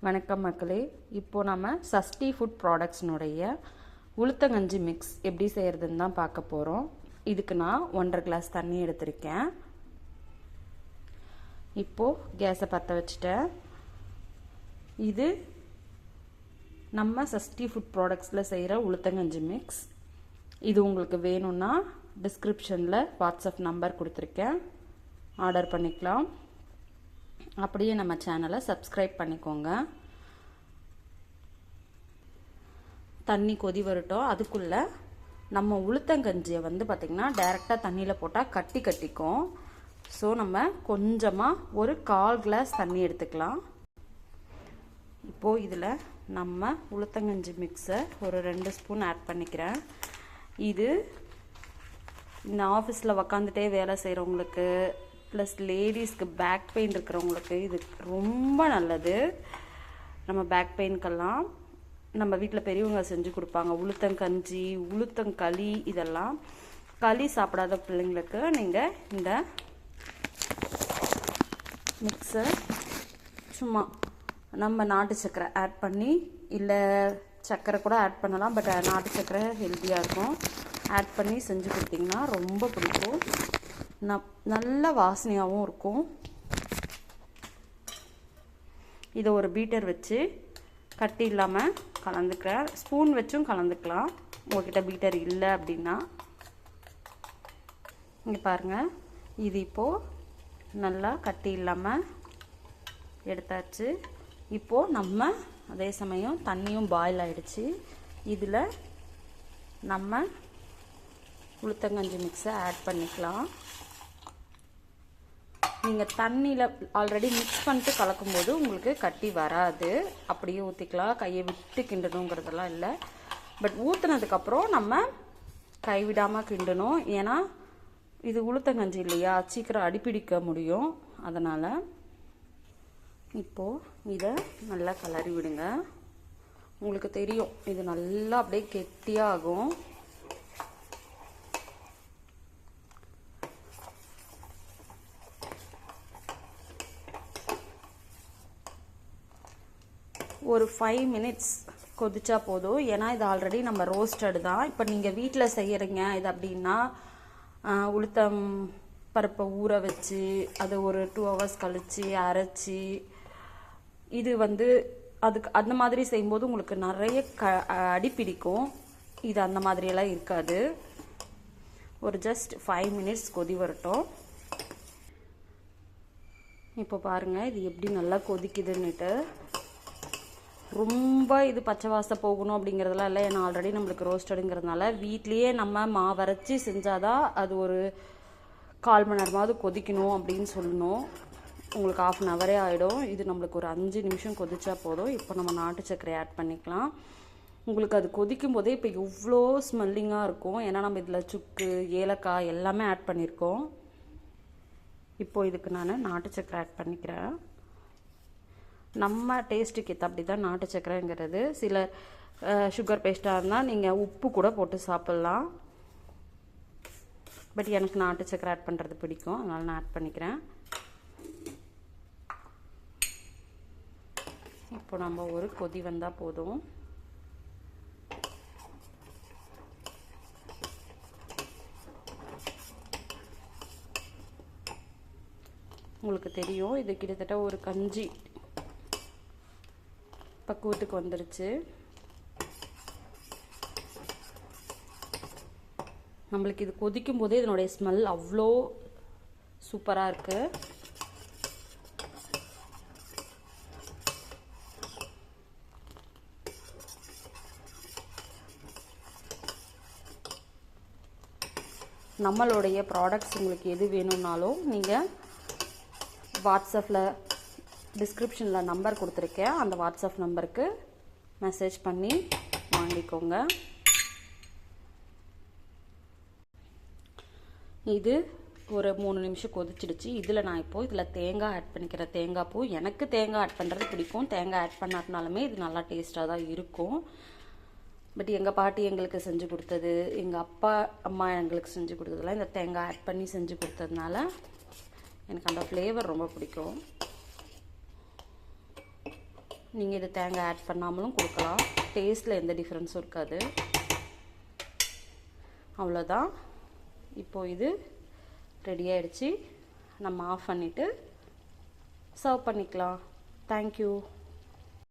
வணக்கம் மக்களே. இப்போது நம்ம சஷ்டி ஃபுட் ப்ராடக்ட்ஸ்னுடைய உளுத்தங்கஞ்சி மிக்ஸ் எப்படி செய்கிறதுன்னு தான் பார்க்க போகிறோம். இதுக்கு நான் 1.5 கிளாஸ் தண்ணி எடுத்திருக்கேன். இப்போது கேஸை பற்ற வச்சுட்டேன். இது நம்ம சஷ்டி ஃபுட் ப்ராடக்ட்ஸில் செய்கிற உளுத்தங்கஞ்சி மிக்ஸ். இது உங்களுக்கு வேணும்னா டிஸ்கிரிப்ஷனில் வாட்ஸ்அப் நம்பர் கொடுத்துருக்கேன், ஆர்டர் பண்ணிக்கலாம். அப்படியே நம்ம சேனலை சப்ஸ்கிரைப் பண்ணிக்கோங்க. தண்ணி கொதி வரட்டும். அதுக்குள்ளே நம்ம உளுத்தங்கஞ்சியை பார்த்திங்கன்னா டைரெக்டாக தண்ணியில் போட்டால் கட்டிக்கும். ஸோ நம்ம கொஞ்சமாக ஒரு 1/4 கிளாஸ் தண்ணி எடுத்துக்கலாம். இப்போது இதில் நம்ம உளுத்தங்கஞ்சி மிக்ஸை ஒரு 2 ஸ்பூன் ஆட் பண்ணிக்கிறேன். இது இந்த ஆஃபீஸில் உக்காந்துட்டே வேலை செய்கிறவங்களுக்கு ப்ளஸ் லேடிஸ்க்கு பேக் பெயின் இருக்கிறவங்களுக்கு இது ரொம்ப நல்லது. நம்ம பேக் பெயின்க்கெல்லாம் நம்ம வீட்டில் பெரியவங்க செஞ்சு கொடுப்பாங்க. உளுத்தங்கஞ்சி, உளுத்தங்களி, இதெல்லாம் களி சாப்பிடாத பிள்ளைங்களுக்கு நீங்கள் இந்த மிக்ஸை சும்மா நம்ம நாட்டு சர்க்கரை ஆட் பண்ணி, இல்லை சர்க்கரை கூட ஆட் பண்ணலாம், பட் நாட்டு சர்க்கரை ஹெல்த்தியாக இருக்கும், ஆட் பண்ணி செஞ்சு கொடுத்திங்கன்னா ரொம்ப பிடிக்கும். நல்ல வாசனையாகவும் இருக்கும். இதை ஒரு பீட்டர் வச்சு கட்டி இல்லாமல் கலந்துக்கிறேன். ஸ்பூன் வச்சும் கலந்துக்கலாம் உங்கள்கிட்ட பீட்டர் இல்லை அப்படின்னா. இங்கே பாருங்கள், இது இப்போது நல்லா கட்டி இல்லாமல் எடுத்தாச்சு. இப்போது நம்ம அதே சமயம் தண்ணியும் பாயில் ஆகிடுச்சு. இதில் நம்ம உளுத்தங்கஞ்சி மிக்ஸை ஆட் பண்ணிக்கலாம். நீங்கள் தண்ணியில் ஆல்ரெடி மிக்ஸ் பண்ணிட்டு கலக்கும்போது உங்களுக்கு கட்டி வராது. அப்படியே ஊற்றிக்கலாம், கையை விட்டு கிண்டணுங்கிறதெல்லாம் இல்லை. பட் ஊற்றுனதுக்கப்புறம் நம்ம கைவிடாமல் கிண்டணும். ஏன்னா இது உளுத்தங்கஞ்சி இல்லையா, சீக்கிரம் அடிப்பிடிக்க முடியும். அதனால் இப்போது இதை நல்லா கிளறி விடுங்க. உங்களுக்கு தெரியும் இது நல்லா அப்படியே கெட்டியாகும். ஒரு 5 மினிட்ஸ் கொதிச்சா போதும். ஏன்னா இது ஆல்ரெடி நம்ம ரோஸ்டடு தான். இப்போ நீங்கள் வீட்டில் செய்கிறீங்க இது அப்படின்னா உளுத்தம் பருப்பை ஊற வச்சு அதை ஒரு 2 ஹவர்ஸ் கழித்து அரைச்சி, இது அதுக்கு அந்த மாதிரி செய்யும்போது உங்களுக்கு நிறைய அடிப்பிடிக்கும். இது அந்த மாதிரியெல்லாம் இருக்காது. ஒரு ஜஸ்ட் 5 மினிட்ஸ் கொதி வரட்டும். இப்போ பாருங்கள் இது எப்படி நல்லா கொதிக்குதுன்னுட்டு. ரொம்ப இது பச்சை வாசம் போகணும் அப்படிங்கிறதுலாம் இல்லை. ஏன்னா ஆல்ரெடி நம்மளுக்கு ரோஸ்டடுங்கிறதுனால வீட்லேயே நம்ம மாவரைச்சி செஞ்சாதான் அது ஒரு 1/4 மணி நேரமாவது கொதிக்கணும் அப்படின்னு சொல்லணும். உங்களுக்கு 1/2 ஹவரே ஆகிடும். இது நம்மளுக்கு ஒரு 5 நிமிஷம் கொதிச்சா போதும். இப்போ நம்ம நாட்டு சர்க்கரை ஆட் பண்ணிக்கலாம். உங்களுக்கு அது கொதிக்கும் போதே இப்போ இவ்வளோ ஸ்மெல்லிங்காக இருக்கும். ஏன்னா நம்ம இதில் சுக்கு, ஏலக்காய் எல்லாமே ஆட் பண்ணியிருக்கோம். இப்போது இதுக்கு நான் நாட்டு சர்க்கரை ஆட் பண்ணிக்கிறேன். நம்ம டேஸ்ட்டுக்கு ஏற்ற அப்படி தான் நாட்டு சர்க்கரைங்கிறது. சில சுகர் பேஸ்ட்டாக இருந்தால் நீங்கள் உப்பு கூட போட்டு சாப்பிட்லாம். பட் எனக்கு நாட்டு சர்க்கரை ஆட் பண்ணுறது பிடிக்கும், அதனால் நான் ஆட் பண்ணிக்கிறேன். இப்போ நம்ம ஒரு கொதி வந்தால் போதும். உங்களுக்கு தெரியும் இது கிட்டத்தட்ட ஒரு கஞ்சி பக்குவத்துக்கு வந்துருச்சு. நம்மளுக்கு இது கொதிக்கும் போதே இதனுடைய ஸ்மெல் அவ்வளோ சூப்பராக இருக்கு. நம்மளுடைய ப்ராடக்ட்ஸ் உங்களுக்கு எது வேணும்னாலும் நீங்கள் வாட்ஸ்அப்பில் டிஸ்கிரிப்ஷனில் நம்பர் கொடுத்துருக்கேன், அந்த வாட்ஸ்அப் நம்பருக்கு மெசேஜ் பண்ணி வாங்கிக்கோங்க. இது ஒரு 3 நிமிஷம் கொதிச்சிடுச்சு. இதில் நான் இப்போது இதில் தேங்காய் ஆட் பண்ணிக்கிறேன். தேங்காய் பூ எனக்கு தேங்காய் ஆட் பண்ணுறது பிடிக்கும். தேங்காய் ஆட் பண்ணாட்டினாலுமே இது நல்லா டேஸ்ட்டாக தான் இருக்கும். பட் எங்கள் பாட்டி எங்களுக்கு செஞ்சு கொடுத்தது, எங்கள் அப்பா அம்மா எங்களுக்கு செஞ்சு கொடுத்ததெல்லாம் இந்த தேங்காய் ஆட் பண்ணி செஞ்சு கொடுத்ததுனால எனக்கு அந்த ஃப்ளேவர் ரொம்ப பிடிக்கும். நீங்கள் இது தேங்காய் ஆட் பண்ணாமலும் கொடுக்கலாம், டேஸ்ட்டில் எந்த டிஃப்ரென்ஸும் இருக்காது. அவ்வளோதான். இப்போது இது ரெடி ஆகிடுச்சு. நம்ம ஆஃப் பண்ணிவிட்டு சர்வ் பண்ணிக்கலாம். தேங்க்யூ.